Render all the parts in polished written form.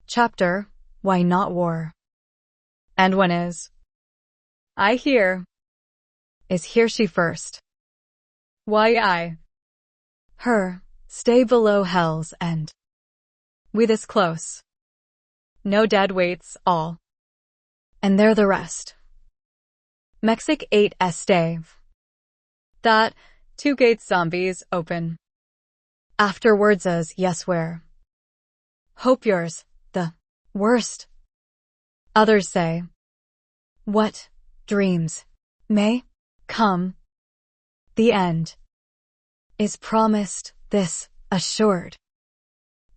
Chapter, Why Not War? And when is? I hear. Is here she first? Why I? Her, stay below hell's end. We this close. No dead weights, all. And there the rest. Mexic 8 Esteve. That, 2 gates zombies open. Afterwards as yes where. Hope yours, the worst. Others say. What dreams may come. The end is promised, this assured.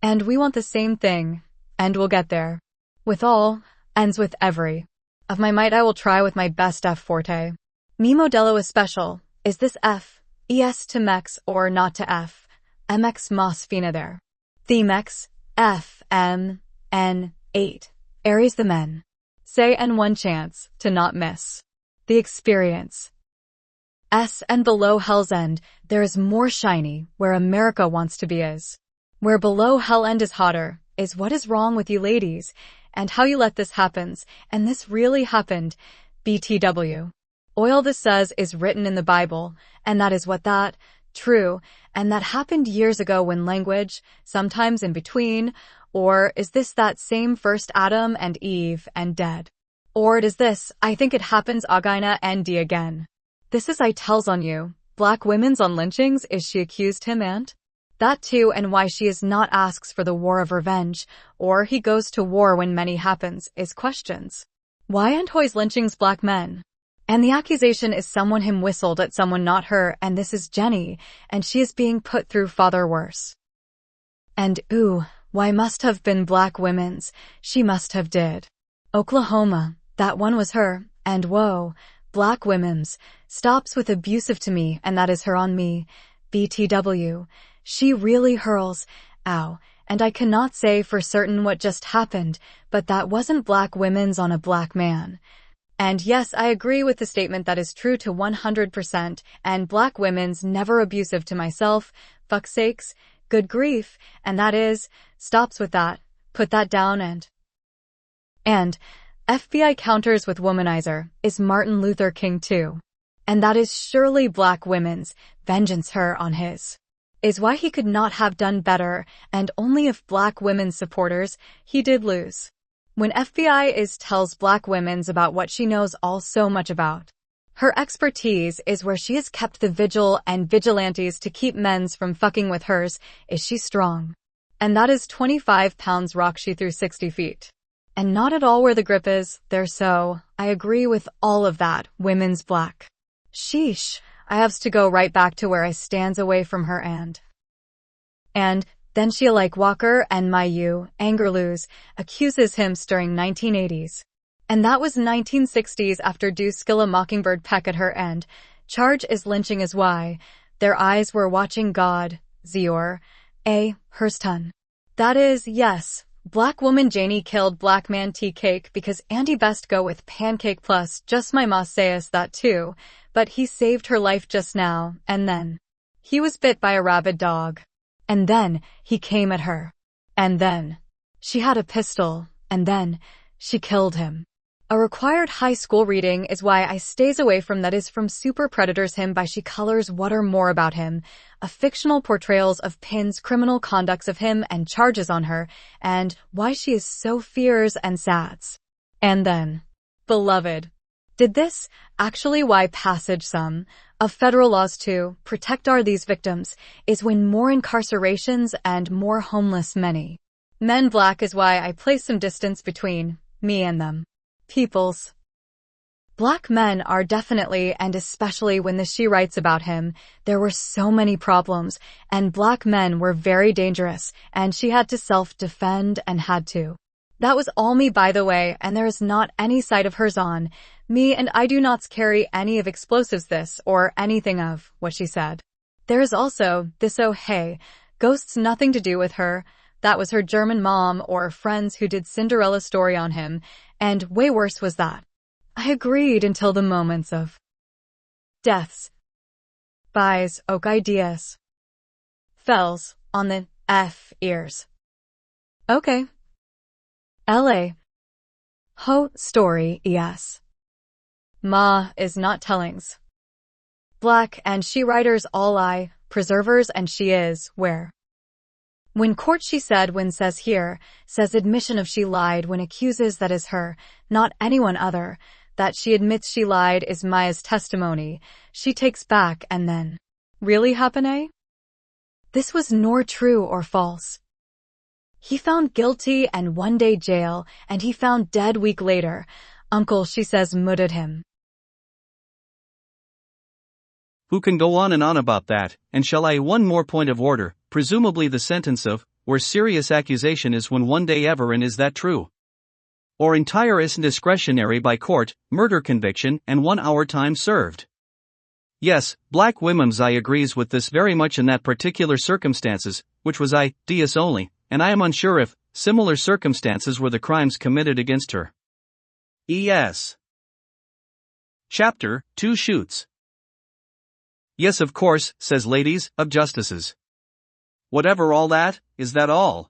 And we want the same thing, and we'll get there. With all, ends with every. Of my might I will try with my best F forte. Mi modello is special, is this F, ES to mex or not to F, MX mas fina there. Themex, F, M, N, 8, Aries the men. Say and one chance, to not miss. The experience. S and below hell's end, there is more shiny, where America wants to be is. Where below hell end is hotter, is what is wrong with you ladies, and how you let this happens, and this really happened, BTW. Oil this says is written in the Bible, and that is what that, true, and that happened years ago when language, sometimes in between, or is this that same first Adam and Eve and dead? Or it is this, I think it happens Agina and D again. This is I tells on you, black women's on lynchings is she accused him and? That too and why she is not asks for the war of revenge, or he goes to war when many happens, is questions. Why and hoys lynchings black men? And the accusation is someone him whistled at someone not her and this is Jenny, and she is being put through father worse. And ooh, why must have been black women's, she must have did. Oklahoma, that one was her, and whoa, black women's, stops with abusive to me and that is her on me, BTW. She really hurls, ow, and I cannot say for certain what just happened, but that wasn't black women's on a black man. And yes, I agree with the statement that is true to 100%, and black women's never abusive to myself, fuck's sakes, good grief, and that is, stops with that, put that down and FBI counters with womanizer, is Martin Luther King too. And that is surely black women's, vengeance her on his. Is why he could not have done better, and only if black women's supporters, he did lose. When FBI is tells black women's about what she knows all so much about. Her expertise is where she has kept the vigil and vigilantes to keep men's from fucking with hers, is she strong. And that is 25 pounds rock she threw 60 feet. And not at all where the grip is, there so, I agree with all of that, women's black. Sheesh, I haves to go right back to where I stands away from her and then she like Walker and my you, anger lose, accuses him stirring 1980s. And that was 1960s after do skill a mockingbird peck at her end, charge is lynching is why, their eyes were watching God, Zior, hers ton. That is, yes. Black woman Janie killed black man tea cake because Andy best go with pancake plus just my ma says that too, but he saved her life just now, and then he was bit by a rabid dog. And then he came at her. And then she had a pistol, and then she killed him. A required high school reading is why I stays away from that is from Super Predators him by she colors what are more about him, a fictional portrayals of Pin's criminal conducts of him and charges on her, and why she is so fears and sads. And then, beloved, did this actually why passage some of federal laws to protect are these victims is when more incarcerations and more homeless many. Men black is why I place some distance between me and them. Peoples. Black men are definitely and especially when the she writes about him, there were so many problems and black men were very dangerous and she had to self-defend and had to. That was all me by the way and there is not any side of hers on me and I do not carry any of explosives this or anything of what she said. There is also this oh hey, ghosts nothing to do with her, that was her German mom or friends who did Cinderella story on him and way worse was that. I agreed until the moments of deaths. Buys oak ideas. Fells on the F ears. Okay. LA. Ho, story, es. Ma is not tellings. Black and she writers all I, preservers and she is, where. When court she said when says here, says admission of she lied when accuses that is her, not anyone other, that she admits she lied is Maya's testimony, she takes back and then. Really happen, eh? This was nor true or false. He found guilty and 1 day jail, and he found dead week later. Uncle, she says, mudded him. Who can go on and on about that, and shall I one more point of order, presumably the sentence of, where serious accusation is when 1 day ever and is that true? Or entire is discretionary by court, murder conviction and 1 hour time served. Yes, Black women's I agrees with this very much in that particular circumstances, which was I, Diaz only, and I am unsure if, similar circumstances were the crimes committed against her. E.S. Chapter 2 Shoots. Yes, of course, says ladies, of justices. Whatever all that, is that all?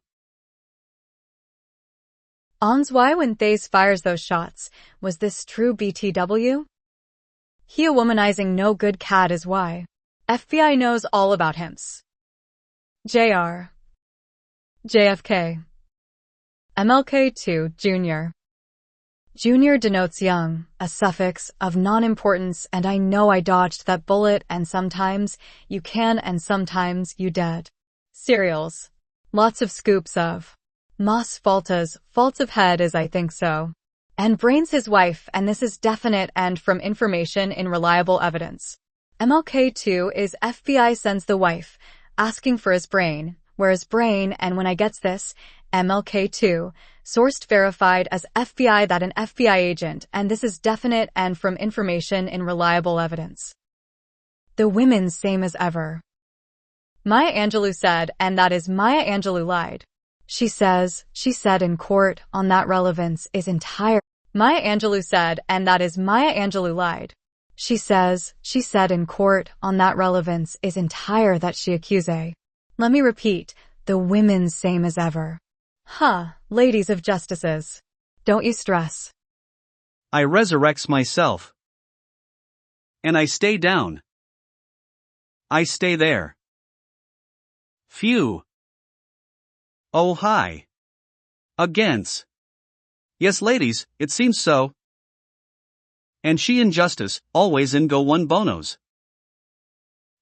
Ons why when Thays fires those shots, was this true BTW? He a womanizing no good cad is why. FBI knows all about hims. JR. JFK. MLK2, Jr. Junior denotes young, a suffix of non-importance, and I know I dodged that bullet and sometimes you can and sometimes you dead. Cereals. Lots of scoops of. Mas faltas, faults of head is I think so. And brains his wife, and this is definite and from information in reliable evidence. MLK2 is FBI sends the wife, asking for his brain, whereas brain and when I gets this, MLK2, sourced verified as FBI that an FBI agent, and this is definite and from information in reliable evidence. The women same as ever. Maya Angelou said, and that is Maya Angelou lied. She said in court, on that relevance is entire. Maya Angelou said, and that is Maya Angelou lied. She said in court, on that relevance is entire that she accuse. Let me repeat, the women same as ever. Ladies of justices. Don't you stress. I resurrects myself. And I stay down. I stay there. Phew. Oh hi. Against. Yes ladies, it seems so. And she in justice, always in go one bonos.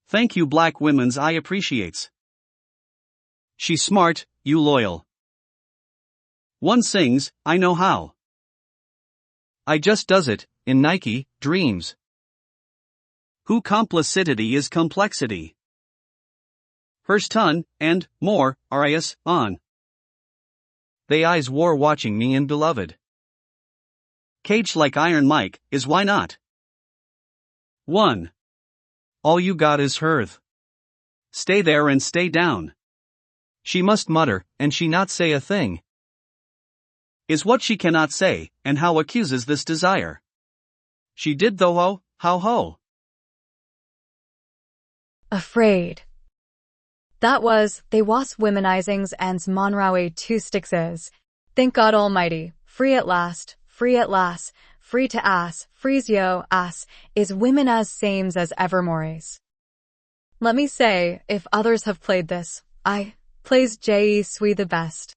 Thank you Black women's I appreciates. She smart, you loyal. One sings, I know how. I just does it, in Nike, dreams. Who complicity is complexity. First ton, and, more, RIS, on. They eyes war watching me in beloved. Cage like Iron Mike, is why not? 1. All you got is hearth. Stay there and stay down. She must mutter, and she not say a thing. Is what she cannot say, and how accuses this desire. She did though ho, how ho. Afraid. That was, they was womanizings and Monroe 2 sticks is. Thank God Almighty, free at last, free to ass, freeze yo, ass, is women as sames as evermores. Let me say, if others have played this, I plays J.E. Swe the best.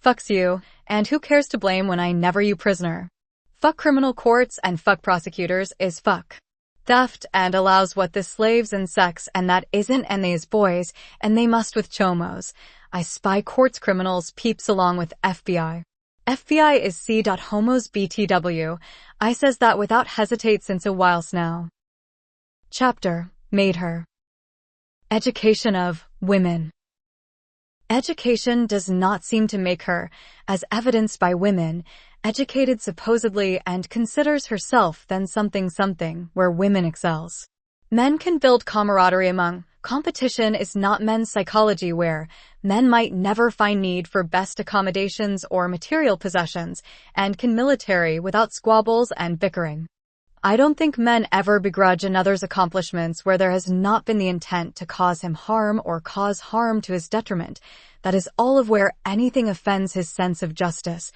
Fucks you, and who cares to blame when I never you prisoner. Fuck criminal courts and fuck prosecutors is fuck. Theft and allows what this slaves and sex and that isn't and these boys, and they must with chomos. I spy courts criminals peeps along with FBI. FBI is C. Homos BTW. I says that without hesitate since a whiles now. Chapter, made her. Education of women. Education does not seem to make her, as evidenced by women, educated supposedly and considers herself then something where women excels. Men can build camaraderie among. Competition is not men's psychology where men might never find need for best accommodations or material possessions and can military without squabbles and bickering. I don't think men ever begrudge another's accomplishments where there has not been the intent to cause him harm or cause harm to his detriment. That is all of where anything offends his sense of justice.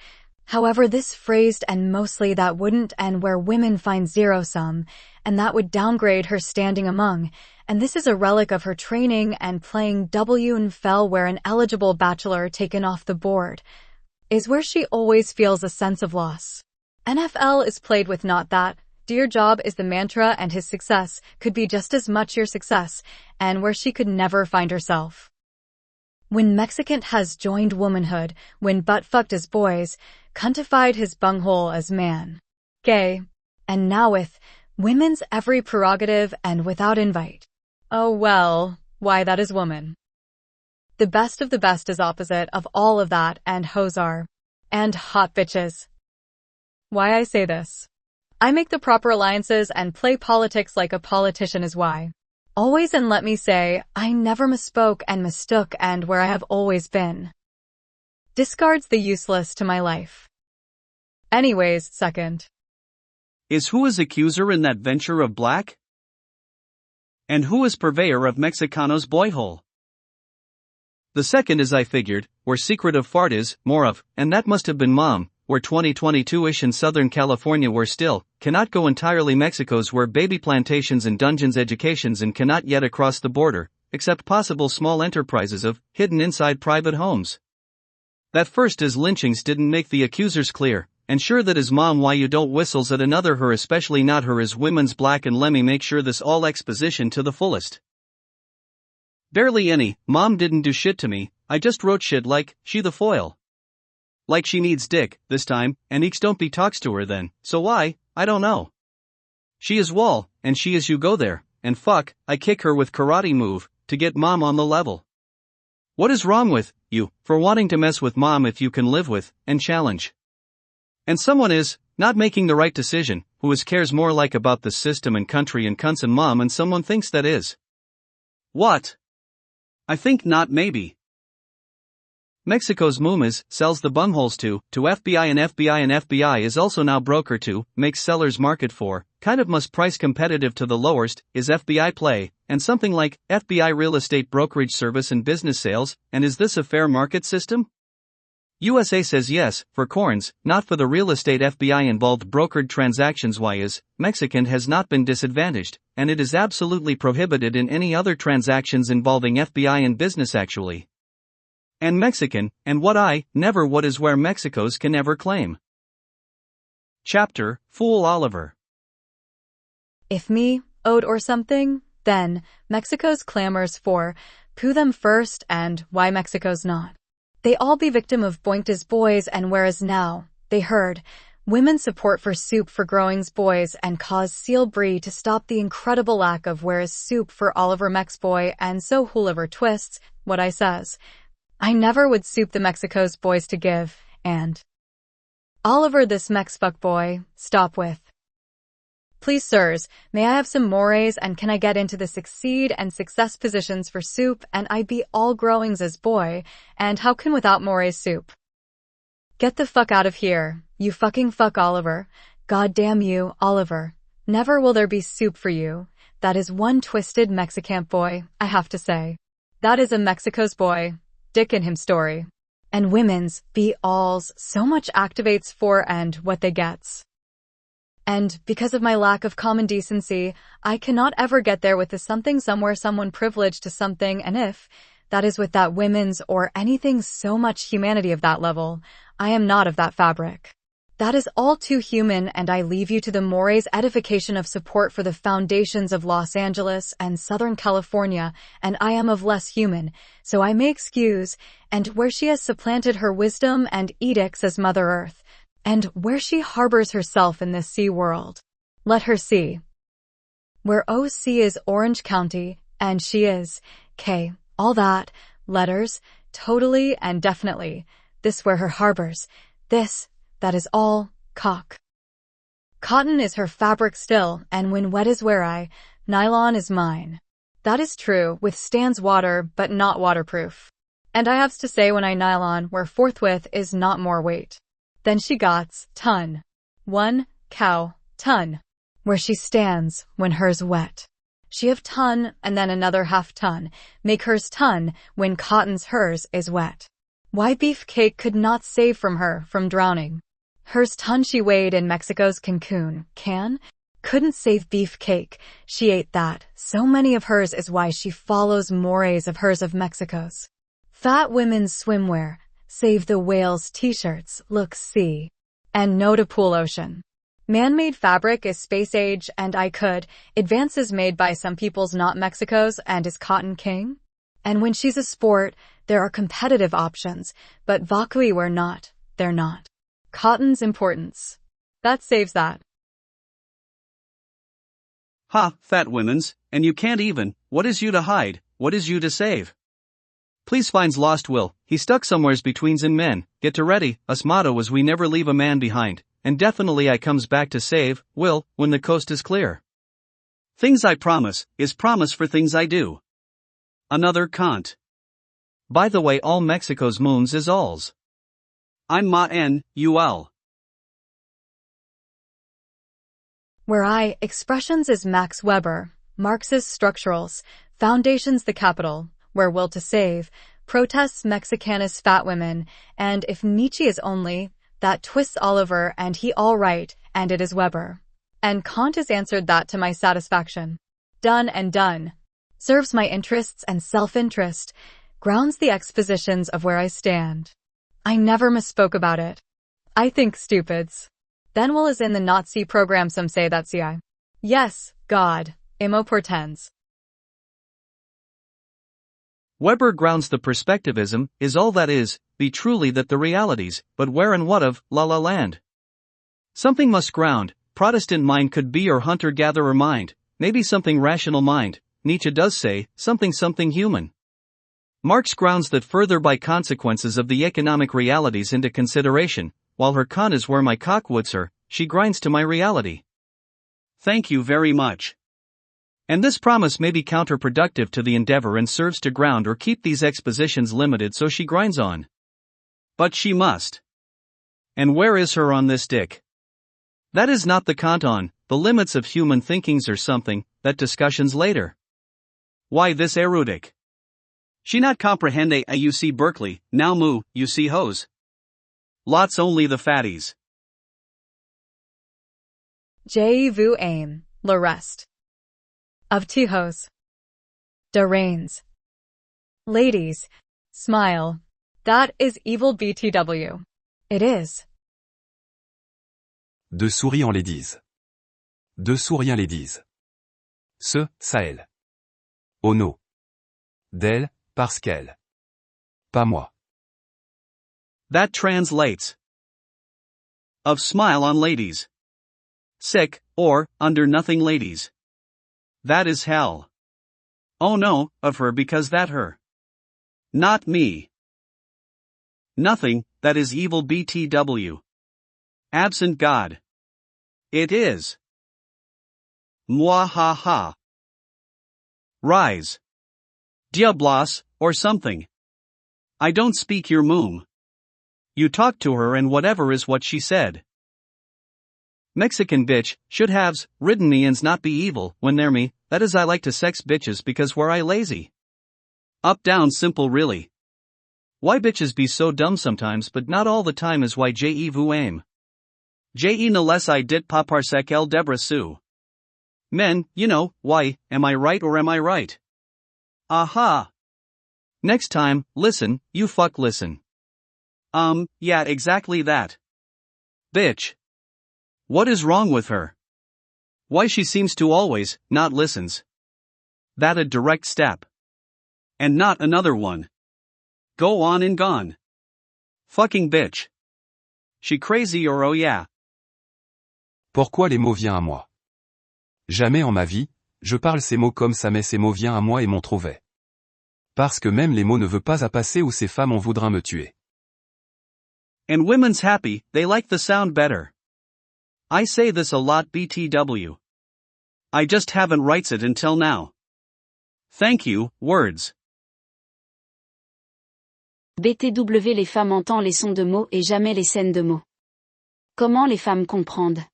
However, this phrased and mostly that wouldn't and where women find zero-sum, and that would downgrade her standing among, and this is a relic of her training and playing W and fell where an eligible bachelor taken off the board is where she always feels a sense of loss. NFL is played with not that. Dear job is the mantra and his success could be just as much your success, and where she could never find herself. When Mexican has joined womanhood, when butt-fucked as boys, cuntified his bunghole as man. Gay. And now with women's every prerogative and without invite. Oh well, why that is woman. The best of the best is opposite of all of that and hoes are. And hot bitches. Why I say this. I make the proper alliances and play politics like a politician is why. Always and let me say, I never misspoke and mistook and where I have always been. Discards the useless to my life. Anyways, second. Is who is accuser in that venture of black? And who is purveyor of Mexicano's boyhole? The second is I figured, where secret of fart is, more of, and that must have been mom, where 2022-ish in Southern California where still, cannot go entirely Mexico's where baby plantations and dungeons educations and cannot yet across the border, except possible small enterprises of, hidden inside private homes. That first is lynchings didn't make the accusers clear, and sure that is mom why you don't whistles at another her especially not her is women's black and let me make sure this all exposition to the fullest. Barely any, mom didn't do shit to me, I just wrote shit like, she the foil. Like she needs dick, this time, and eeks don't be talks to her then, so why, I don't know. She is wall, and she is you go there, and fuck, I kick her with karate move, to get mom on the level. What is wrong with, you, for wanting to mess with mom if you can live with, and challenge? And someone is, not making the right decision, who is cares more like about the system and country and cunts and mom and someone thinks that is. What? I think not maybe. Mexico's Mumas sells the bungholes to FBI and FBI is also now broker to, makes sellers market for, kind of must price competitive to the lowest, is FBI play, and something like, FBI real estate brokerage service and business sales, and is this a fair market system? USA says yes, for corns, not for the real estate FBI involved brokered transactions why is, Mexican has not been disadvantaged, and it is absolutely prohibited in any other transactions involving FBI and business actually. And Mexican, and what I, never what is where Mexico's can ever claim. Chapter, Fool Oliver. If me, owed or something, then, Mexico's clamors for, poo them first and, why Mexico's not. They all be victim of boinked boys and whereas now, they heard, women's support for soup for growing's boys and cause seal brie to stop the incredible lack of whereas soup for Oliver Mex boy and so whoever twists, what I says. I never would soup the Mexico's boys to give, and Oliver this Mex fuck boy, stop with. Please sirs, may I have some mores and can I get into the succeed and success positions for soup and I be all growings as boy, and how can without mores soup? Get the fuck out of here, you fucking fuck Oliver, god damn you, Oliver, never will there be soup for you, that is one twisted Mexican boy, I have to say. That is a Mexico's boy. Dick in him story. And women's, be alls, so much activates for and what they gets. And, because of my lack of common decency, I cannot ever get there with the something somewhere someone privileged to something and if, that is with that women's or anything so much humanity of that level, I am not of that fabric. That is all too human and I leave you to the mores edification of support for the foundations of Los Angeles and Southern California and I am of less human, so I may excuse, and where she has supplanted her wisdom and edicts as Mother Earth, and where she harbors herself in this sea world. Let her see. Where OC is Orange County, and she is, K, all that, letters, totally and definitely, this where her harbors, this, that is all, cock. Cotton is her fabric still, and when wet is where I, nylon is mine. That is true, withstands water, but not waterproof. And I have to say when I nylon, where forthwith is not more weight. Then she gots, ton. 1, cow, ton. Where she stands, when hers wet. She have ton, and then another half ton, make hers ton, when cotton's hers is wet. Why beefcake could not save from her, from drowning. Hers ton she weighed in Mexico's Cancun. Couldn't save beef cake. She ate that. So many of hers is why she follows mores of hers of Mexico's. Fat women's swimwear. Save the whales t-shirts. Look, see. And no to pool ocean. Man-made fabric is space age and I could. Advances made by some people's not Mexico's and is cotton king. And when she's a sport, there are competitive options, but Vakui were not. They're not. Cotton's importance. That saves that. Ha, fat women's, and you can't even, what is you to hide, what is you to save? Please finds lost will, he stuck somewheres betweens in men, get to ready, us motto is we never leave a man behind, and definitely I comes back to save, will, when the coast is clear. Things I promise, is promise for things I do. Another can't. By the way all Mexico's moons is alls. I'm ma-n-u-l. Where I, expressions is Max Weber, Marxist structurals, foundations the capital, where will to save, protests Mexicanus fat women, and if Nietzsche is only, that twists Oliver and he all right, and it is Weber. And Kant has answered that to my satisfaction. Done and done. Serves my interests and self-interest, grounds the expositions of where I stand. I never misspoke about it. I think stupids. Then will is in the Nazi program some say that CI. Yes, God, Imo portends. Weber grounds the perspectivism, is all that is, be truly that the realities, but where and what of, la la land. Something must ground, Protestant mind could be or hunter-gatherer mind, maybe something rational mind, Nietzsche does say, something human. Marx grounds that further by consequences of the economic realities into consideration, while her Kant is where my cockwoods are, she grinds to my reality. Thank you very much. And this promise may be counterproductive to the endeavor and serves to ground or keep these expositions limited so she grinds on. But she must. And where is her on this dick? That is not the Kant on, the limits of human thinkings or something, that discussions later. Why this erudic? She not comprehende a UC Berkeley, now moo, UC hose. Lots only the fatties. Je vous aime, le reste. Of Tijos. De Reigns. Ladies, smile. That is evil BTW. It is. De souriants ladies. De souriants ladies. Ce, ça elle. Oh no. D'elle, parce qu'elle. Pas moi. That translates. Of smile on ladies. Sick, or, under nothing ladies. That is hell. Oh no, of her because that her. Not me. Nothing, that is evil BTW. Absent God. It is. Mwahaha. Rise. Diablos, or something. I don't speak your moom. You talk to her and whatever is what she said. Mexican bitch, should haves, ridden me and's not be evil, when they're me, that is I like to sex bitches because were I lazy. Up down simple really. Why bitches be so dumb sometimes but not all the time is why je vous aime. Je ne laisse I dit pas parce qu'elle Debra Sue. Men, you know, why, am I right or am I right? Aha. Next time, listen, you fuck listen. Yeah exactly that. Bitch. What is wrong with her? Why she seems to always, not listens. That a direct step. And not another one. Go on and gone. Fucking bitch. She crazy or oh yeah. Pourquoi les mots viennent à moi? Jamais en ma vie, je parle ces mots comme ça mais ces mots viennent à moi et m'en trouvait. Parce que même les mots ne veulent pas à passer ou ces femmes en voudront me tuer. And women's happy, they like the sound better. I say this a lot BTW. I just haven't writes it until now. Thank you, words. BTW les femmes entendent les sons de mots et jamais les scènes de mots. Comment les femmes comprennent?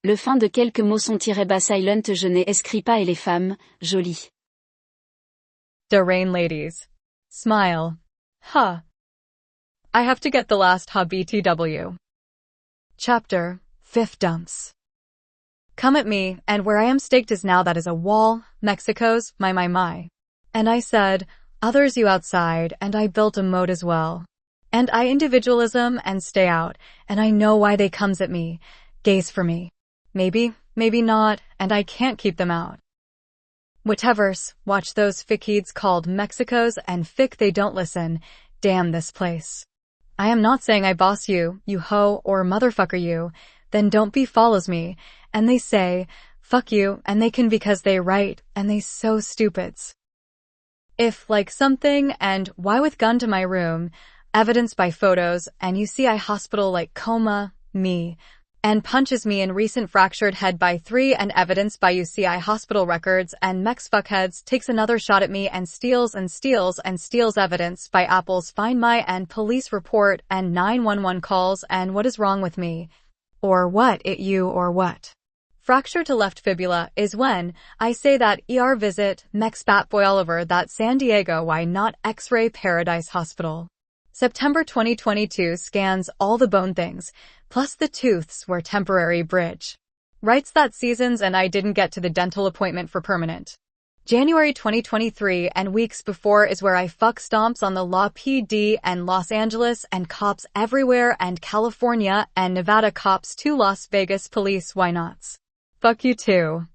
Le fin de quelques mots sont tirés bas silent je n'ai écrit pas et les femmes, jolies. De Rain ladies. Smile. Ha. I have to get the last ha BTW. Chapter 5 Dumps. Come at me, and where I am staked is now that is a wall, Mexico's, my. And I said, others you outside, and I built a moat as well. And I individualism and stay out, and I know why they comes at me, gaze for me. Maybe not, and I can't keep them out. Whatevers, watch those fickids called Mexicos and fic they don't listen, damn this place. I am not saying I boss you, you hoe or motherfucker you, then don't be follows me, and they say, fuck you, and they can because they right, and they so stupids. If like something and why with gun to my room, evidence by photos, and you see I hospital like coma, me, and punches me in recent fractured head by 3 and evidence by UCI hospital records and Mex fuckheads takes another shot at me and steals evidence by Apple's Find My and police report and 911 calls and what is wrong with me? Or what it you or what? Fracture to left fibula is when I say that ER visit Mex Batboy Oliver that San Diego why not X-ray Paradise Hospital. September 2022 scans all the bone things, plus the tooths were temporary bridge. Writes that seasons and I didn't get to the dental appointment for permanent. January 2023 and weeks before is where I fuck stomps on the Law PD and Los Angeles and cops everywhere and California and Nevada cops to Las Vegas police why nots. Fuck you too.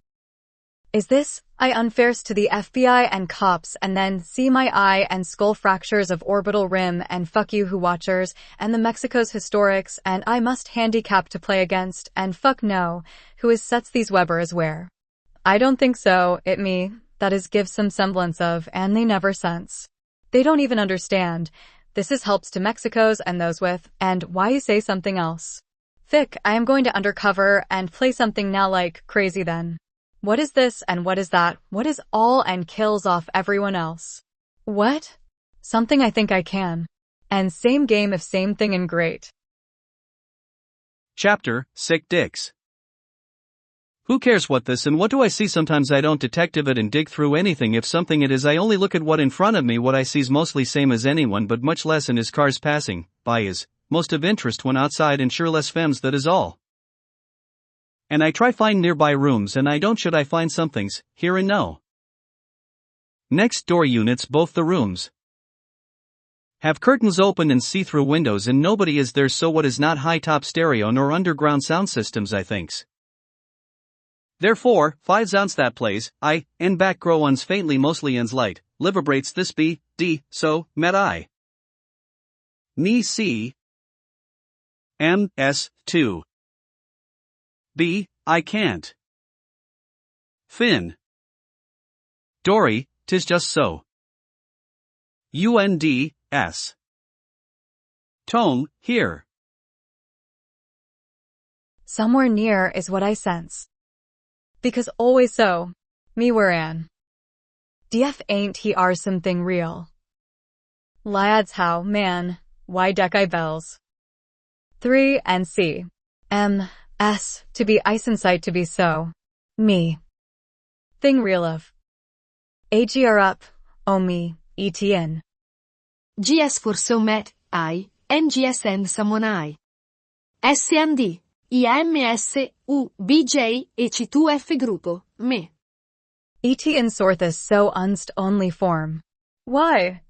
Is this, I unfairs to the FBI and cops and then see my eye and skull fractures of orbital rim and fuck you who watchers and the Mexico's historics and I must handicap to play against and fuck no, who is sets these Weber is where. I don't think so, it me, that is give some semblance of and they never sense. They don't even understand. This is helps to Mexico's and those with, and why you say something else. Thick, I am going to undercover and play something now like crazy then. What is this and what is that? What is all and kills off everyone else? What? Something I think I can. And same game if same thing and great. Chapter, Sick Dicks. Who cares what this and what do I see? Sometimes I don't detective it and dig through anything. If something it is I only look at what in front of me. What I see's mostly same as anyone but much less in is cars passing by is most of interest when outside and sure less femmes that is all. And I try find nearby rooms and I don't should I find somethings, here and no. Next door units both the rooms have curtains open and see-through windows and nobody is there so what is not high-top stereo nor underground sound systems I thinks. Therefore, 5 sounds that plays, I, and back grow uns faintly mostly ends light, liberates this B, D, so, met I. Ni C. M, S, 2. B, I can't. Fin. Dory, 'tis just so. UND, S. Tone, here. Somewhere near is what I sense. Because always so. Me where an. DF ain't he are something real. Lads how, man, why deck I bells. 3 and C. M. S, to be ice in sight to be so. Me. Thing real of. AGR up, oh me, ETN. GS for so met, I, NGS and someone I. SND, IMS, U, BJ, EC2F gruppo, me. ET in Sorthus so unst only form. Why?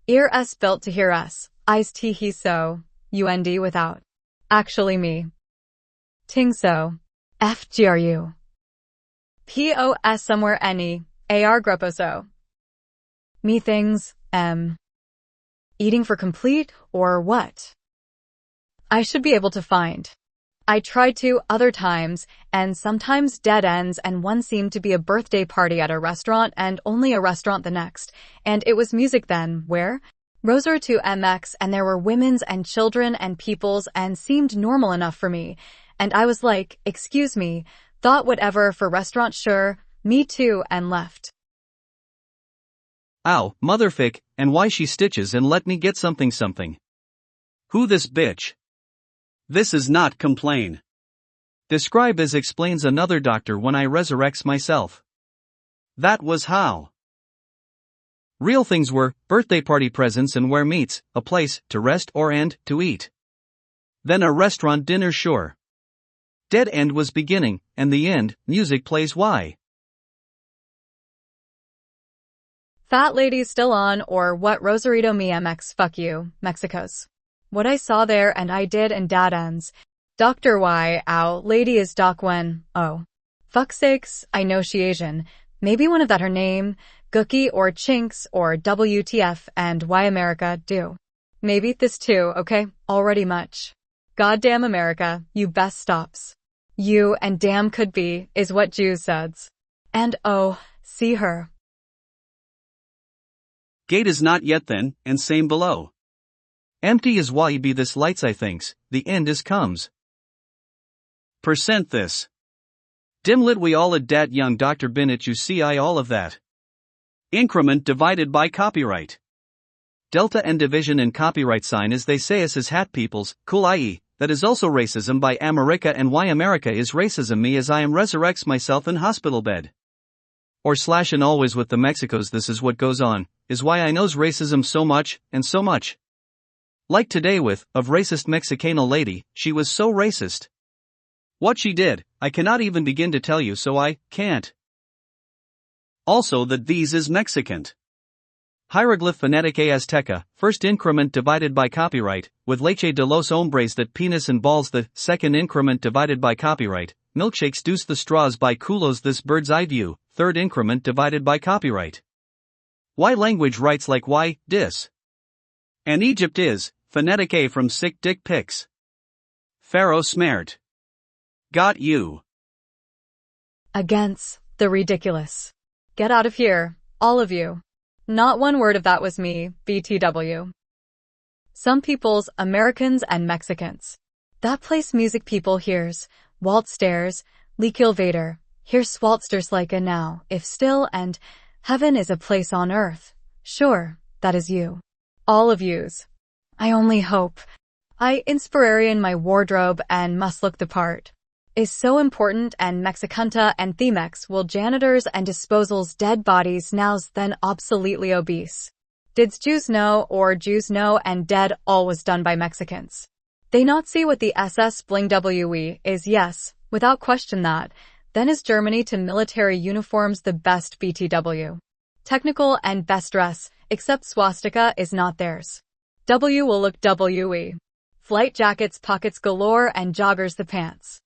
Ear us built to hear us, eyes t he so, UND without. Actually me. Ting so. FGRU. POS somewhere any, AR gruppo so. Me things, Eating for complete, or what? I should be able to find. I tried to other times, and sometimes dead ends and one seemed to be a birthday party at a restaurant and only a restaurant the next, and it was music then, where? Roser to MX and there were women's and children and people's and seemed normal enough for me. And I was like, excuse me, thought whatever for restaurant sure, me too and left. Ow, motherfick, and why she stitches and let me get something. Who this bitch? This is not complain. Describe as explains another doctor when I resurrects myself. That was how. Real things were, birthday party presents and where meets, a place, to rest or and, to eat. Then a restaurant dinner sure. Dead end was beginning, and the end, music plays why. Fat Lady's still on, or what? Rosarito mi MX, fuck you, Mexico's. What I saw there and I did and dad ends. Dr. Y, ow, lady is Doc when, oh. Fuck sakes, I know she Asian. Maybe one of that her name, Gookie or Chinks or WTF and why America do. Maybe this too, okay, already much. Goddamn America, you best stops. You and damn could be, is what Jews says. And oh, see her. Gate is not yet then, and same below. Empty is why be this lights I thinks, the end is comes. Percent this. Dim lit we all at dat young Dr. Binnett you see I all of that. Increment divided by copyright. Delta and division in copyright sign as they say us as hat peoples, cool i.e., that is also racism by America and why America is racism me as I am resurrects myself in hospital bed. Or slash and always with the Mexicos this is what goes on, is why I knows racism so much, and so much. Like today with, of racist Mexicana lady, she was so racist. What she did, I cannot even begin to tell you so I, can't. Also that these is Mexican. Hieroglyph phonetic Azteca, first increment divided by copyright, with leche de los hombres that penis and balls the, second increment divided by copyright, milkshakes deuce the straws by culos this bird's eye view, third increment divided by copyright. Why language writes like why, dis. And Egypt is, phonetic A from sick dick pics. Pharaoh smart. Got you. Against the ridiculous. Get out of here, all of you. Not one word of that was me, BTW. Some people's Americans and Mexicans. That place music people hears, Walt stares, Likil Vader, here's Swaltsters like a now, if still and heaven is a place on earth. Sure, that is you. All of yous. I only hope. I inspirary in my wardrobe and must look the part. Is so important and Mexicanta and Themex will janitors and disposals dead bodies nows then obsoletely obese. Did Jews know or Jews know and dead all was done by Mexicans. They not see what the SS bling WE is yes, without question that, then is Germany to military uniforms the best BTW. Technical and best dress, except swastika is not theirs. W will look WE. Flight jackets pockets galore and joggers the pants.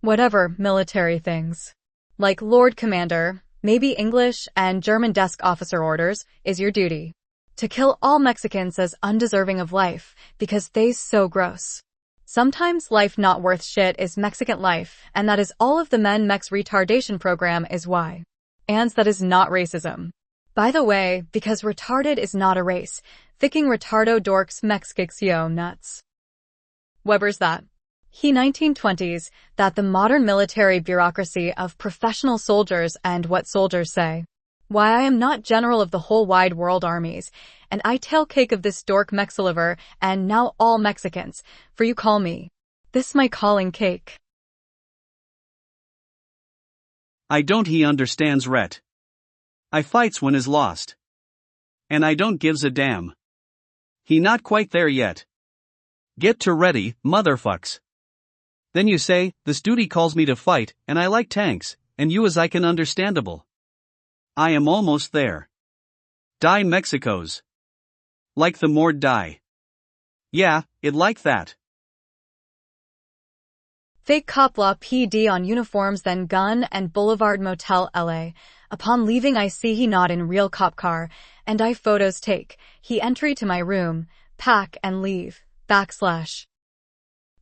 Whatever military things. Like Lord Commander, maybe English and German desk officer orders, is your duty. To kill all Mexicans as undeserving of life, because they's so gross. Sometimes life not worth shit is Mexican life, and that is all of the men Mex retardation program is why. And that is not racism. By the way, because retarded is not a race, ficking retardo dorks Mexicix yo nuts. Weber's that. He 1920s, that the modern military bureaucracy of professional soldiers and what soldiers say. Why I am not general of the whole wide world armies, and I tell cake of this dork Mexiliver and now all Mexicans, for you call me. This my calling cake. I don't he understands ret. I fights when is lost. And I don't gives a damn. He not quite there yet. Get to ready, motherfucks. Then you say, this duty calls me to fight, and I like tanks, and you as I can understandable. I am almost there. Die Mexicos. Like the Mord die. Yeah, it like that. Fake cop law PD on uniforms then gun and Boulevard Motel LA. Upon leaving I see he not in real cop car, and I photos take, he entry to my room, pack and leave, /.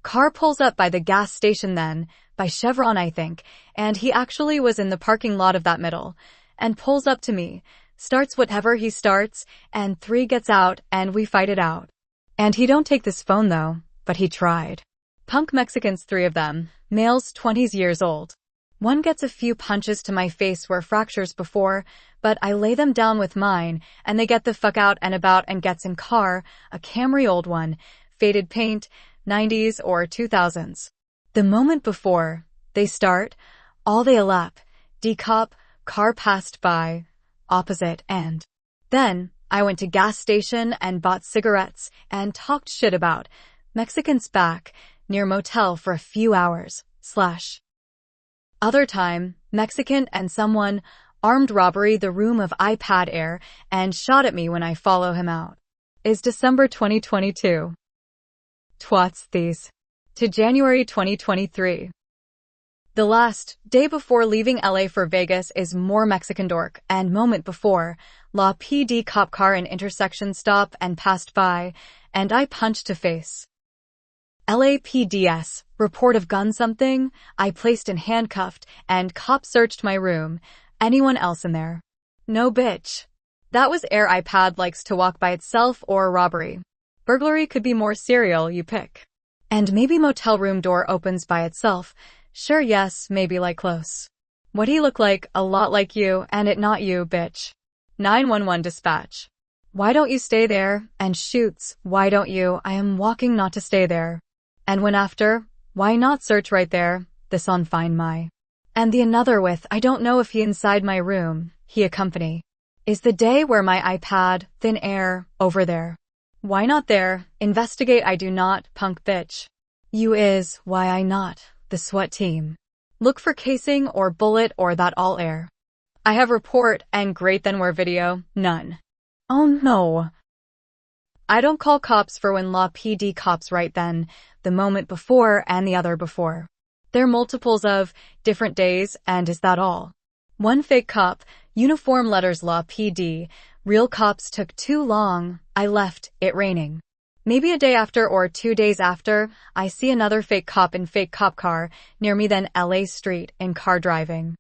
Car pulls up by the gas station then, by Chevron I think, and he actually was in the parking lot of that middle, and pulls up to me, starts whatever he starts, and 3 gets out and we fight it out. And he don't take this phone though, but he tried. Punk Mexicans 3 of them, males 20s years old. One gets a few punches to my face where fractures before, but I lay them down with mine, and they get the fuck out and about and gets in car, a Camry old one, faded paint, 90s or 2000s. The moment before, they start, all they elap, decop, car passed by, opposite end. Then, I went to gas station and bought cigarettes and talked shit about, Mexicans back, near motel for a few hours, / Other time, Mexican and someone, armed robbery the room of iPad Air, and shot at me when I follow him out. Is December 2022. Twats these. To January 2023. The last day before leaving LA for Vegas is more Mexican dork, and moment before, La PD cop car in intersection stop and passed by, and I punched to face. LAPDS, report of gun something, I placed in handcuffed, and cop searched my room. Anyone else in there? No bitch. That was Air iPad likes to walk by itself or robbery. Burglary could be more serial, you pick. And maybe motel room door opens by itself. Sure, yes, maybe like close. What he look like? A lot like you, and it not you, bitch. 911 dispatch. Why don't you stay there? And shoots, why don't you? I am walking not to stay there. And when after, why not search right there? This on Find My. And the another with, I don't know if he inside my room, he accompany. Is the day where my iPad, thin air, over there. Why not there? Investigate I do not, punk bitch. You is, why I not, the SWAT team. Look for casing or bullet or that all air. I have report and great then where video, none. Oh no. I don't call cops for when Law PD cops right then, the moment before and the other before. They're multiples of different days and is that all? One fake cop, uniform letters Law PD, real cops took too long, I left, it raining. Maybe a day after or 2 days after, I see another fake cop in fake cop car, near me then LA street, in car driving.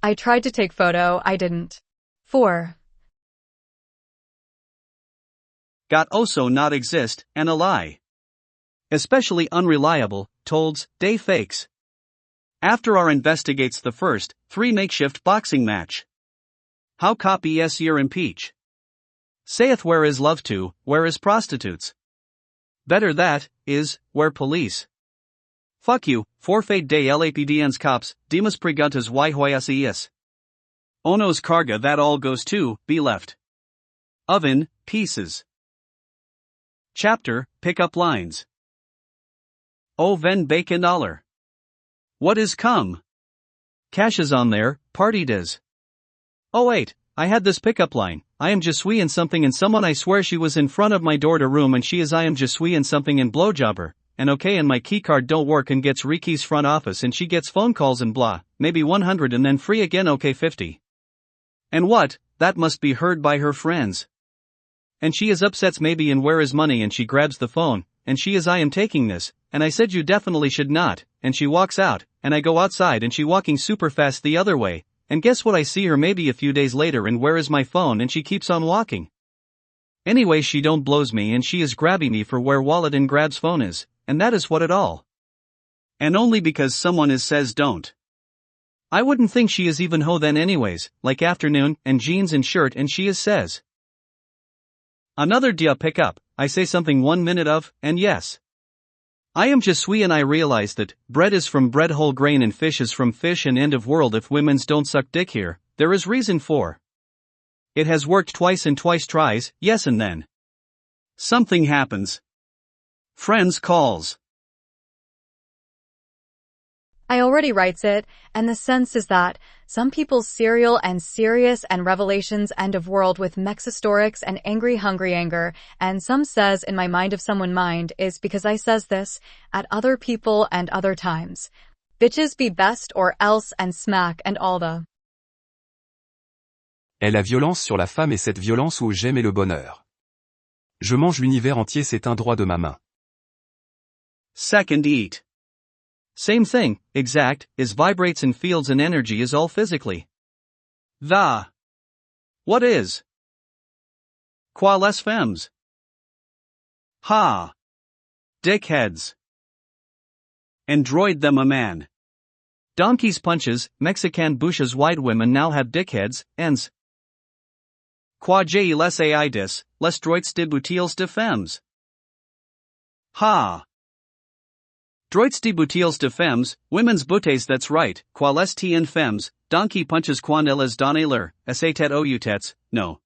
I tried to take photo, I didn't. 4. Got also not exist, and a lie. Especially unreliable, tolds, day fakes. After our investigates the first, 3 makeshift boxing match. How copy es year impeach. Saith where is love to, where is prostitutes. Better that, is, where police. Fuck you, forfeit de LAPDN's cops, Dimas preguntas y hoyas es. Onos carga that all goes to, be left. Oven, pieces. Chapter, Pickup Lines. O ven bacon dollar. What is come? Cash is on there, party does. Oh wait, I had this pickup line, I am Jesui and something and someone I swear she was in front of my door to room and she is I am Jesui and something and blowjobber, and okay and my keycard don't work and gets Ricky's front office and she gets phone calls and blah, maybe 100 and then free again okay 50. And what, that must be heard by her friends. And she is upsets maybe and where is money and she grabs the phone, and she is I am taking this, and I said you definitely should not, and she walks out, and I go outside and she walking super fast the other way, and guess what I see her maybe a few days later and where is my phone and she keeps on walking. Anyway she don't blows me and she is grabbing me for where wallet and grabs phone is, and that is what it all. And only because someone is says don't. I wouldn't think she is even ho then anyways, like afternoon, and jeans and shirt and she is says. Another dia pick up, I say something 1 minute of, and yes. I am Jesui and I realize that, bread is from bread whole grain and fish is from fish and end of world if women's don't suck dick here, there is reason for. It has worked twice and twice tries, yes and then. Something happens. Friends calls. I already writes it, and the sense is that some people's serial and serious and revelations end of world with mexhistorics and angry hungry anger, and some says in my mind of someone mind is because I says this, at other people and other times. Bitches be best or else and smack and all the. Est la violence sur la femme et cette violence où j'aime et le bonheur. Je mange l'univers entier c'est un droit de ma main. Second eat. Same thing, exact, is vibrates and fields and energy is all physically. The. What is? Quales femmes? Ha. Dickheads. Android them a man. Donkeys punches, Mexican bushes wide women now have dickheads, ens. Qua je les aidis, les droits de butiles de femmes. Ha. Droits de butiles de femmes, women's bouteilles that's right, quales tien femmes, donkey punches quand elles donnent leur, essaient ou utets, no.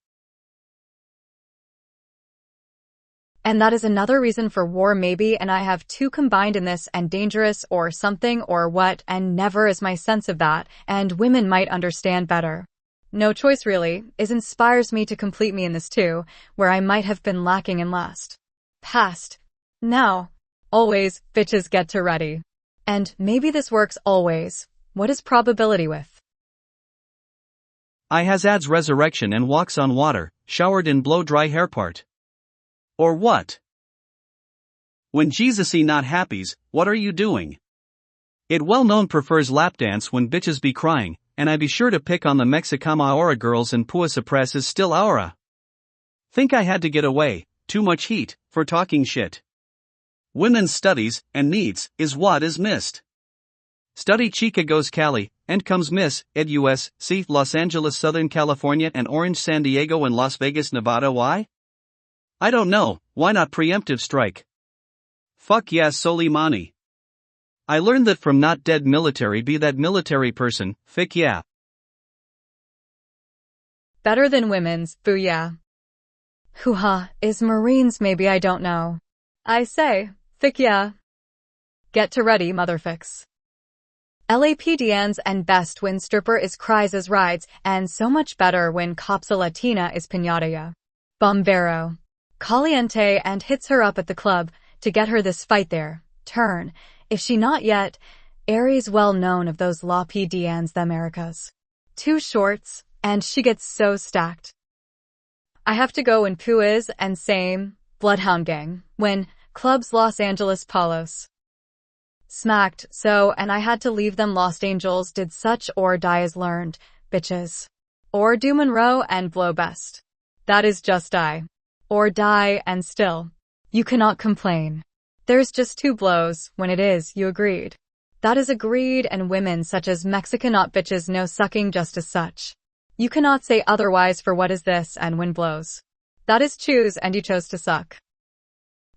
And that is another reason for war maybe, and I have two combined in this, and dangerous or something or what, and never is my sense of that, and women might understand better. No choice really, inspires me to complete me in this too, where I might have been lacking in last. Past. Now. Always, bitches get to ready. And maybe this works always. What is probability with? I has adds resurrection and walks on water, showered in blow dry hair part. Or what? When Jesus-y not happies, what are you doing? It well known prefers lap dance when bitches be crying, and I be sure to pick on the Mexicana ahora girls and Pua suppress is still ahora. Think I had to get away, too much heat, for talking shit. Women's studies, and needs, is what is missed. Study chica goes Cali, and comes Miss, Ed US, see Los Angeles Southern California and Orange San Diego and Las Vegas Nevada. Why? I don't know, why not preemptive strike? Fuck yes Soleimani. I learned that from not dead military be that military person, fick yeah. Better than women's, booyah. Hoo-ha, is Marines maybe I don't know. I say, fick yeah. Get to ready motherfix. LAPDNs and best when stripper is cries as rides, and so much better when copsa Latina is piñata. Bombero. Caliente and hits her up at the club, to get her this fight there, turn, if she not yet, Aries well known of those LAPDNs the Americas. 2 shorts, and she gets so stacked. I have to go when Pooh is, and same, Bloodhound Gang, when, clubs Los Angeles Palos. Smacked, so, and I had to leave them Lost Angels did such or die as learned, bitches. Or do Monroe and blow best. That is just die. Or die and still. You cannot complain. There's just 2 blows, when it is, you agreed. That is agreed, and women such as Mexicanot bitches know sucking just as such. You cannot say otherwise, for what is this and when blows. That is choose, and you chose to suck.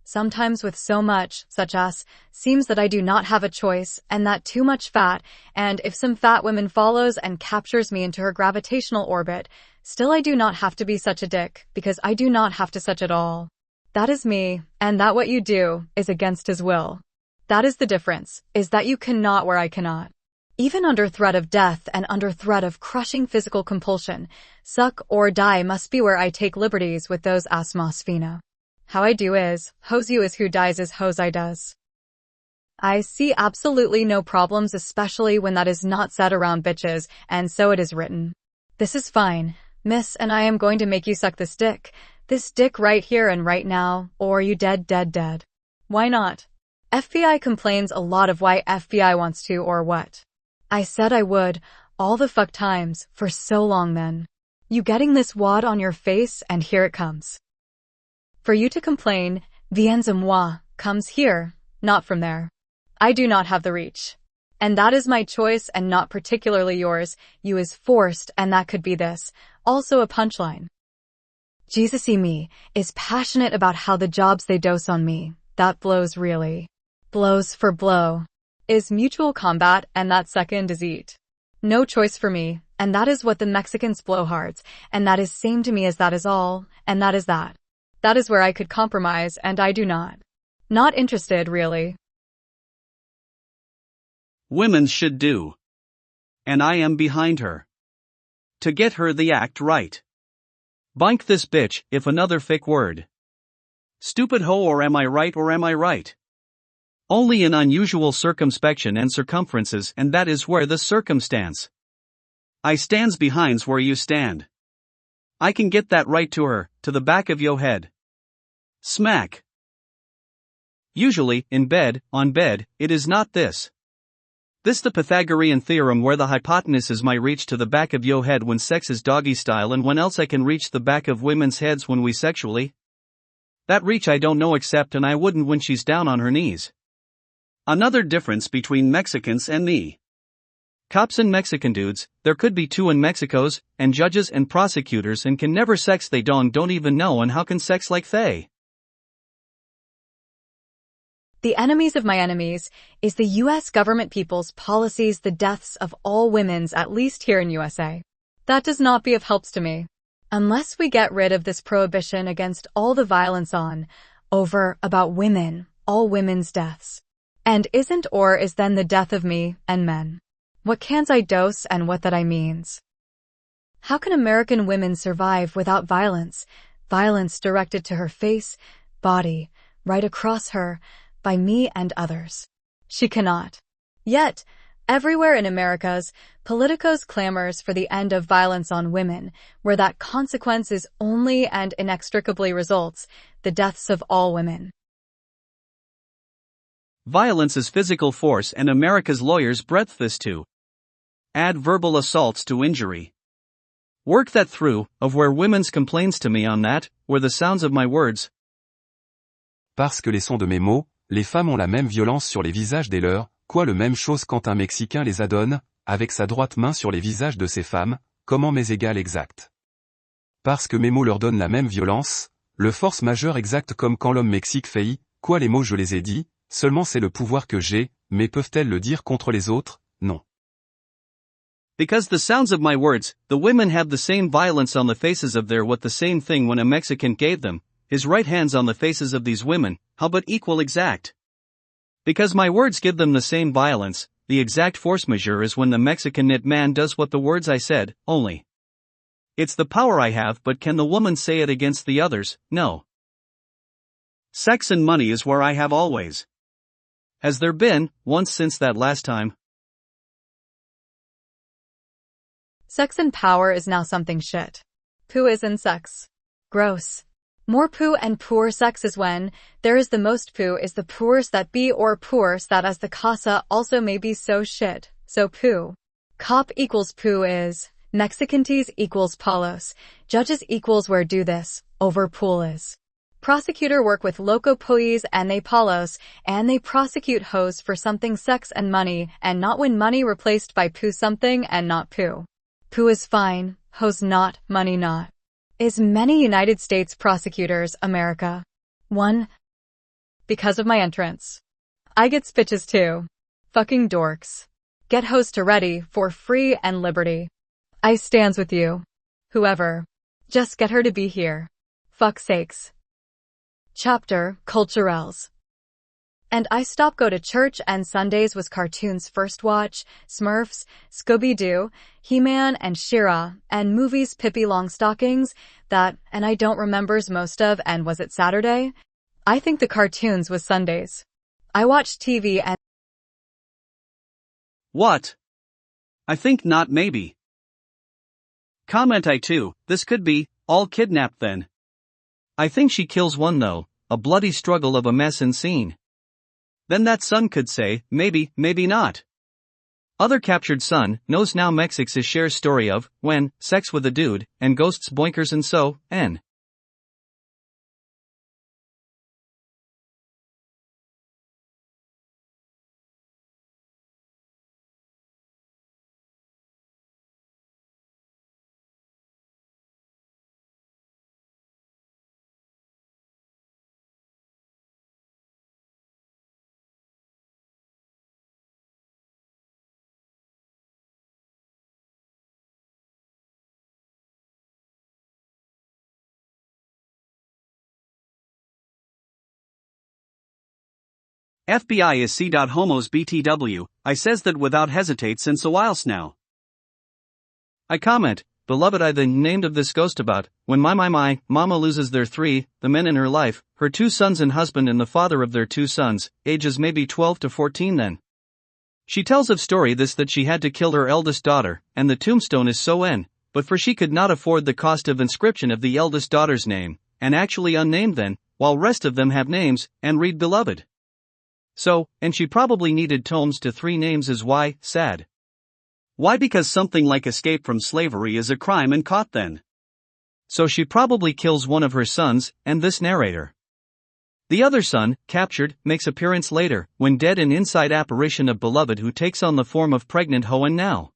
Sometimes with so much, such as, seems that I do not have a choice, and that too much fat, and if some fat woman follows and captures me into her gravitational orbit, still I do not have to be such a dick, because I do not have to such at all. That is me, and that what you do, is against his will. That is the difference, is that you cannot where I cannot. Even under threat of death and under threat of crushing physical compulsion, suck or die must be where I take liberties with those asmas fina. How I do is, hose you is who dies is hose I does. I see absolutely no problems, especially when that is not said around bitches, and so it is written. This is fine, miss, and I am going to make you suck this dick right here and right now, or you dead. Why not? FBI complains a lot of why FBI wants to or what. I said I would, all the fuck times, for so long then. You getting this wad on your face and here it comes. For you to complain, viens à moi, comes here, not from there. I do not have the reach. And that is my choice and not particularly yours, you is forced, and that could be this, also a punchline. Jesus-y me, is passionate about how the jobs they dose on me, that blows really. Blows for blow. Is mutual combat, and that second is eat. No choice for me, and that is what the Mexicans blow hards, and that is same to me as that is all, and that is that. That is where I could compromise, and I do not. Not interested, really. Women should do. And I am behind her. To get her the act right. Bink this bitch, if another fick word. Stupid hoe, or am I right? Only in unusual circumspection and circumferences, and that is where the circumstance. I stands behinds where you stand. I can get that right to her, to the back of yo head. Smack. Usually, in bed, on bed, it is not this. This the Pythagorean theorem where the hypotenuse is my reach to the back of yo head when sex is doggy style, and when else I can reach the back of women's heads when we sexually. That reach I don't know except, and I wouldn't when she's down on her knees. Another difference between Mexicans and me. Cops and Mexican dudes, there could be 2 in Mexico's, and judges and prosecutors, and can never sex they don't even know, and how can sex like they? The enemies of my enemies is the U.S. government, people's policies, the deaths of all women's, at least here in USA. That does not be of helps to me. Unless we get rid of this prohibition against all the violence on, over about women, all women's deaths. And isn't or is then the death of me and men. What can's I dose and what that I means? How can American women survive without violence? Violence directed to her face, body, right across her, by me and others. She cannot. Yet, everywhere in Americas, politicos clamors for the end of violence on women, where that consequence is only and inextricably results, the deaths of all women. Violence is physical force and America's lawyers breadth this to add verbal assaults to injury. Work that through, of where women's complains to me on that, were the sounds of my words. Parce que les sons de mes mots, les femmes ont la même violence sur les visages des leurs, quoi le même chose quand un Mexicain les adonne, avec sa droite main sur les visages de ces femmes, comment mes égales exact. Parce que mes mots leur donnent la même violence, le force majeure exact comme quand l'homme Mexique fait, quoi les mots je les ai dit, seulement c'est le pouvoir que j'ai, mais peuvent-elles le dire contre les autres, non. Because the sounds of my words, the women have the same violence on the faces of their what the same thing when a Mexican gave them, his right hands on the faces of these women, how but equal exact. Because my words give them the same violence, the exact force majeure is when the Mexican knit man does what the words I said, only. It's the power I have but can the woman say it against the others? No. Sex and money is where I have always. Has there been, once since that last time? Sex and power is now something shit. Poo is in sex. Gross. More poo and poor sex is when there is the most poo is the poorest that be or poorest that as the casa also may be so shit, so poo. Cop equals poo is, Mexicantes equals palos, judges equals where do this, over pool is. Prosecutor work with loco poes and they palos, and they prosecute hoes for something sex and money, and not when money replaced by poo something and not poo. Poo is fine, hoes not, money not. Is many United States prosecutors, America. 1. Because of my entrance. I get bitches too. Fucking dorks. Get hoes to ready, for free and liberty. I stands with you. Whoever. Just get her to be here. Fuck sakes. Chapter, Culturels. And I stop go to church and Sundays was cartoons first watch, Smurfs, Scooby-Doo, He-Man and She-Ra, and movies Pippi Longstockings, that, and I don't remembers most of and was it Saturday? I think the cartoons was Sundays. I watched TV and What? I think not maybe. Comment I too, this could be, all kidnapped then. I think she kills one though, a bloody struggle of a mess and scene. Then that son could say, maybe, maybe not. Other captured son knows now Mexics is shares story of, when, sex with a dude, and ghosts boinkers and so, n. FBI is C.Homos BTW, I says that without hesitate since a whiles now. I comment, beloved I then named of this ghost about, when my mama loses their three, the men in her life, her 2 sons and husband and the father of their 2 sons, ages maybe 12 to 14 then. She tells of story this that she had to kill her eldest daughter, and the tombstone is so n, but for she could not afford the cost of inscription of the eldest daughter's name, and actually unnamed then, while rest of them have names, and read beloved. So, and she probably needed tomes to 3 names is why, sad. Why because something like escape from slavery is a crime and caught then. So she probably kills one of her sons, and this narrator. The other son, captured, makes appearance later, when dead in inside apparition of beloved who takes on the form of pregnant Hoen now.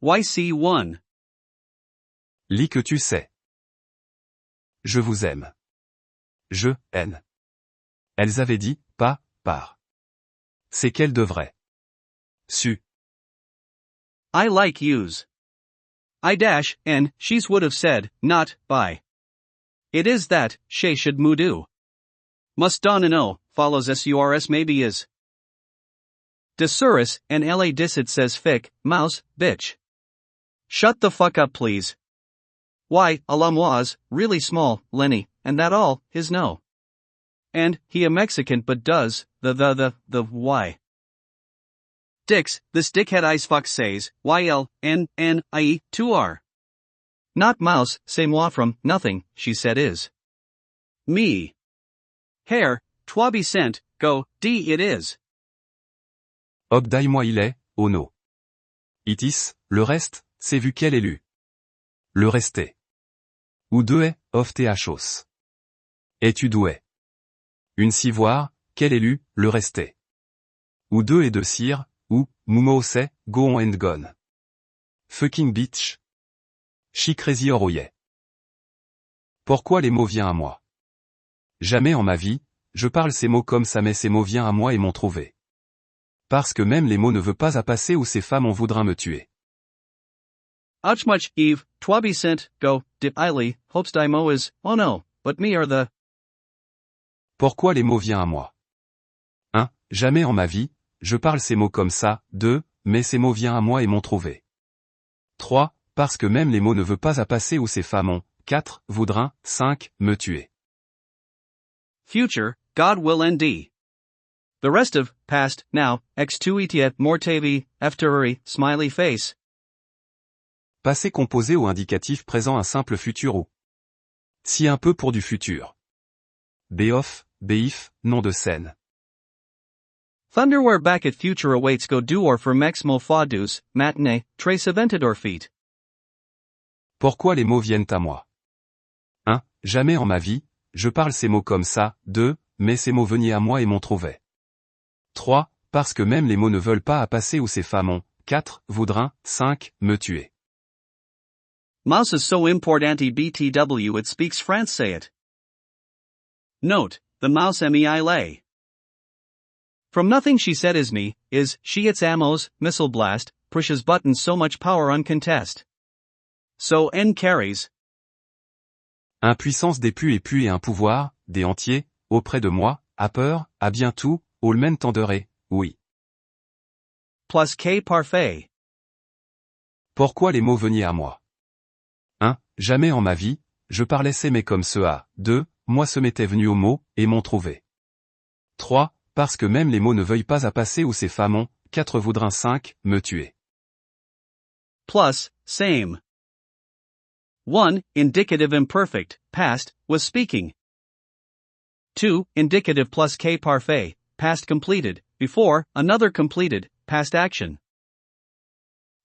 YC1. Lis que tu sais. Je vous aime. Je, N. Elles avaient dit, pas, par. C'est qu'elles devraient. Su. I like yous. I dash, and she's would have said, not, by. It is that, she should do. Must don and o, follows surs maybe is. Desurus, and la dicit says fic, mouse, bitch. Shut the fuck up please. Why, alamoise, really small, Lenny, and that all, is no. And, he a Mexican but does, the, why. Dix, this dickhead ice fuck says, YL, to R. Not mouse, c'est moi from, nothing, she said is. Me. Hair, toi be sent, go, d it is. Obdaille-moi il est, oh no. Itis, le reste, c'est vu qu'elle est lu. Le resté. Ou deux est, of thos. Es-tu doué? Une civoire, qu'elle est lu, le resté. Ou deux et de cire, ou, mumo c'est, go on and gone. Fucking bitch. She crazy or oh yeah. Pourquoi les mots viennent à moi? Jamais en ma vie, je parle ces mots comme ça mais ces mots viennent à moi et m'ont trouvé. Parce que même les mots ne veulent pas à passer où ces femmes en voudront me tuer. Much Eve, toi be sent, go, dip iley, hopes mo is, oh no, but me are the. Pourquoi les mots viennent à moi? 1. Jamais en ma vie, je parle ces mots comme ça. 2. Mais ces mots viennent à moi et m'ont trouvé. 3. Parce que même les mots ne veulent pas à passer où ces femmes ont. 4. Voudront. 5. Me tuer. Future, God will nd. The rest of, past, now, x2 etiet mortavi, afterary, smiley face. Passé composé ou indicatif présent un simple futur ou. Si un peu pour du futur. Beof, beif, nom de scène. Thunderwear back at future awaits go do or for mexmo fadus, matinee, trace aventador feet. Pourquoi les mots viennent à moi? 1. Jamais en ma vie, je parle ces mots comme ça. 2. Mais ces mots venaient à moi et m'ont trouvé. 3. Parce que même les mots ne veulent pas à passer où ces femmes ont. 4. Voudront. 5. Me tuer. Mouse is so important BTW it speaks France say it. Note, the mouse mei lay. From nothing she said is me, is, she its ammos, missile blast, pushes buttons so much power uncontest. So N carries. Impuissance des pu et un pouvoir, des entiers, auprès de moi, à peur, à bientôt, au même tenderé, oui. Plus K parfait. Pourquoi les mots venaient à moi? 1. Jamais en ma vie, je parlais ces mais comme ceux-là. 2. Moi ce m'était venu au mot, et m'ont trouvé. 3. Parce que même les mots ne veuillent pas à passer où ces femmes ont. 4. Voudront. 5. Me tuer. Plus, same. 1. Indicative imperfect, past, was speaking. 2. Indicative plus K parfait, past completed, before, another completed, past action.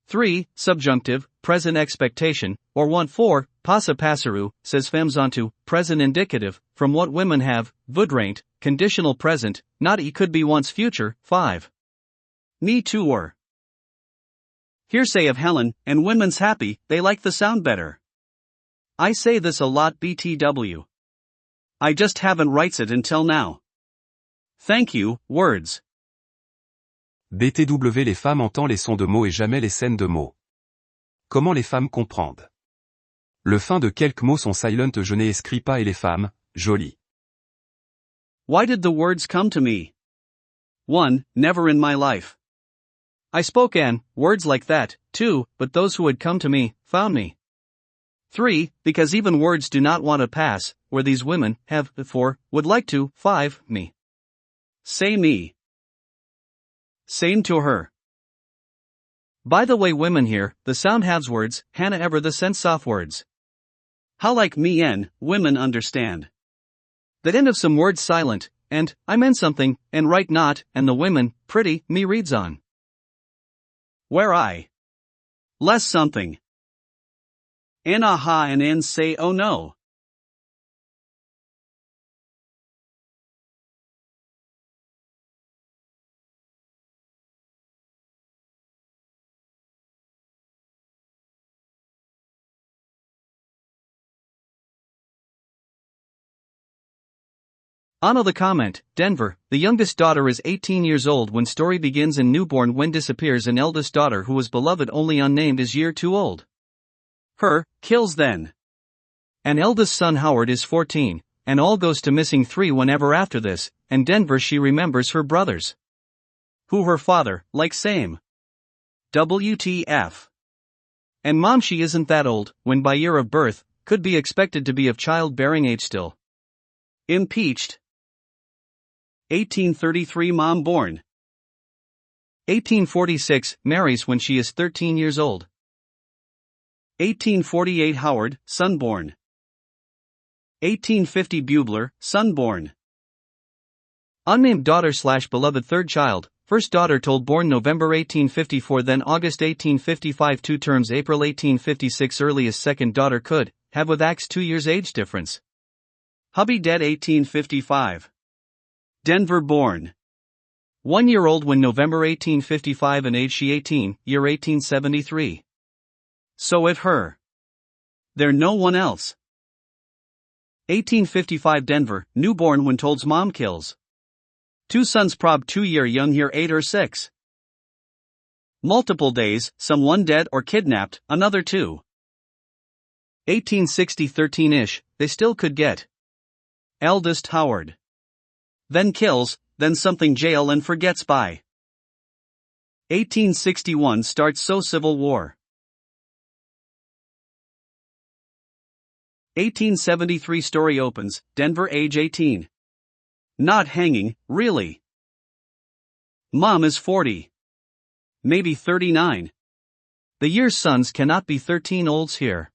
3. Subjunctive, present expectation, or 1-4, passa passeru, says femmes onto, present indicative, from what women have, voudrait, conditional present, not e could be once future. 5. Me too or. Hearsay of Helen, and women's happy, they like the sound better. I say this a lot BTW. I just haven't writes it until now. Thank you, words. BTW les femmes entendent les sons de mots et jamais les scènes de mots. Comment les femmes comprennent? Le fin de quelques mots sont silent je n'ai écrit pas et les femmes, jolies. Why did the words come to me? 1. Never in my life. I spoke words like that, 2, but those who had come to me, found me. 3. Because even words do not want to pass, where these women, have, before, would like to, 5, me. Say me. Same to her. By the way women here, the sound haves words, Hannah ever the sense soft words. How like me women understand. That end of some words silent, and, I meant something, and right not, and the women, pretty, me reads on. Where I. Less something. N aha and N say oh no. Anna the comment, Denver, the youngest daughter is 18 years old when story begins and newborn when disappears and eldest daughter who was beloved only unnamed is year too old. Her, kills then. And eldest son Howard is 14, and all goes to missing 3 whenever after this, and Denver she remembers her brothers. Who her father, like same. WTF. And mom she isn't that old, when by year of birth, could be expected to be of childbearing age still. Impeached. 1833 mom born. 1846, marries when she is 13 years old. 1848 Howard, son born. 1850 Bubler, son born. Unnamed daughter/beloved third child, first daughter told born November 1854 then August 1855 2 terms April 1856 earliest second daughter could, have with Axe 2 years age difference. Hubby dead 1855. Denver born. 1 year old when November 1855 and age she 18, year 1873. So if her. There no one else. 1855 Denver, newborn when told's mom kills. 2 sons prob 2 year young here 8 or 6. Multiple days, some 1 dead or kidnapped, another 2. 1860 13-ish, they still could get. Eldest Howard. Then kills, then something jail and forgets by. 1861 starts so Civil War. 1873 story opens, Denver age 18. Not hanging, really. Mom is 40. Maybe 39. The year's sons cannot be 13 olds here.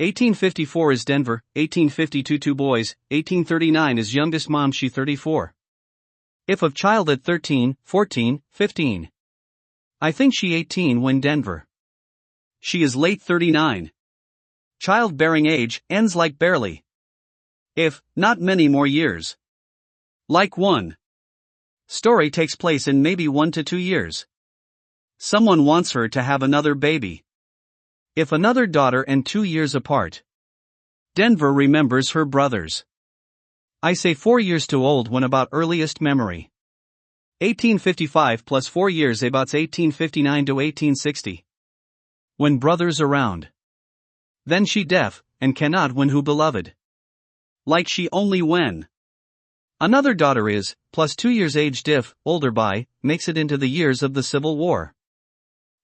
1854 is Denver, 1852 2 boys, 1839 is youngest mom she 34. If of child at 13, 14, 15. I think she 18 when Denver. She is late 39. Childbearing age, ends like barely. If, not many more years. Like 1. Story takes place in maybe 1 to 2 years. Someone wants her to have another baby. If another daughter and 2 years apart. Denver remembers her brothers. I say 4 years too old when about earliest memory. 1855 plus 4 years about 1859 to 1860. When brothers around. Then she deaf, and cannot when who beloved. Like she only when. Another daughter is, plus 2 years age diff, older by, makes it into the years of the Civil War.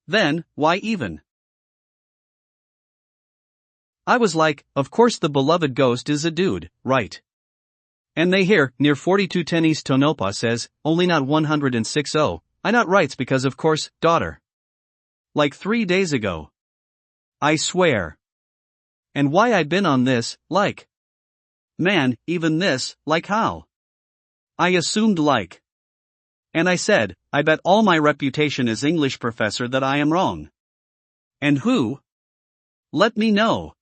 Then, why even? I was like, of course the beloved ghost is a dude, right? And they here, near 42 10 East Tonopah says, only not 106 I not writes because of course, daughter. Like 3 days ago. I swear. And why I been on this, like. Man, even this, like how? I assumed like. And I said, I bet all my reputation as English professor that I am wrong. And who? Let me know.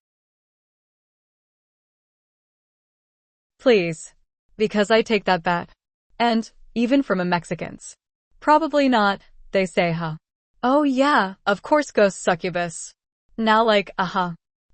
Please. Because I take that bet. And, even from a Mexicans. Probably not, they say huh. Oh yeah, of course ghost succubus. Now like,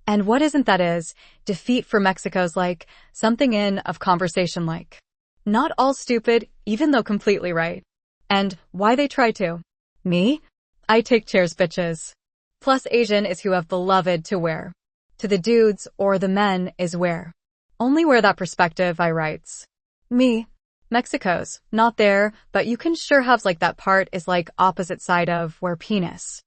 And what isn't that is, defeat for Mexico's like, something in of conversation like. Not all stupid, even though completely right. And, why they try to. Me? I take chairs bitches. Plus Asian is who have beloved to wear. To the dudes, or the men, is where. Only where that perspective I writes. Me. Mexico's, not there, but you can sure have like that part is like opposite side of where penis.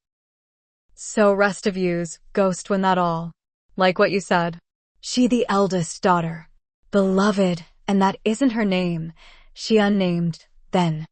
So rest of yous, ghost when that all. Like what you said. She the eldest daughter. Beloved, and that isn't her name. She unnamed, then.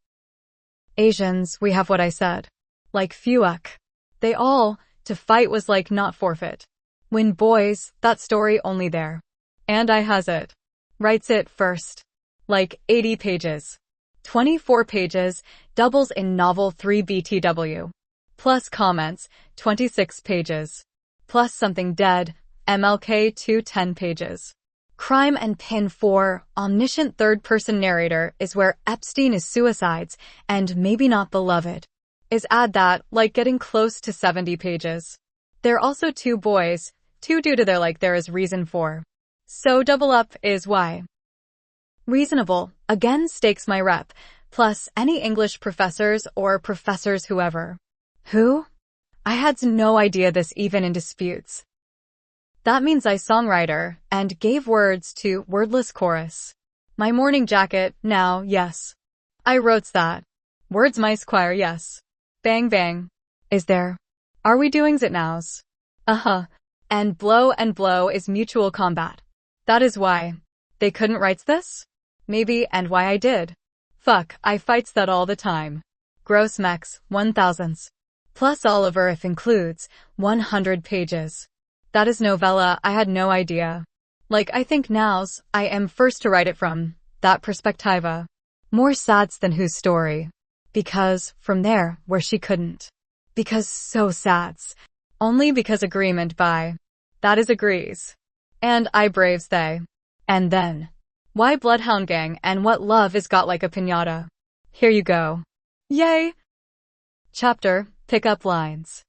Asians, we have what I said. Like fuck. They all, to fight was like not forfeit. When boys, that story only there. And I has it. Writes it first. Like 80 pages. 24 pages, doubles in novel 3 BTW. Plus comments, 26 pages. Plus something dead, MLK 210 pages. Crime and Pin 4, omniscient third-person narrator is where Epstein is suicides, and maybe not beloved. Is add that, like getting close to 70 pages. They're also 2 boys, 2 due to their like there is reason for. So double up is why. Reasonable, again stakes my rep, plus any English professors or professors whoever. Who? I had no idea this even in disputes. That means I songwriter, and gave words to wordless chorus. My morning jacket, now, yes. I wrote that. Words my squire, yes. Bang bang. Is there? Are we doings it nows? Uh-huh. And blow is mutual combat. That is why. They couldn't write this? Maybe, and why I did. Fuck, I fights that all the time. Gross mex, 1000s. Plus Oliver if includes, 100 pages. That is novella, I had no idea. Like I think nows, I am first to write it from, that perspectiva. More sads than whose story. Because, from there, where she couldn't. Because so sads. Only because agreement by. That is agrees. And I braves they. And then. Why Bloodhound Gang and what love is got like a piñata. Here you go. Yay! Chapter, pick up lines.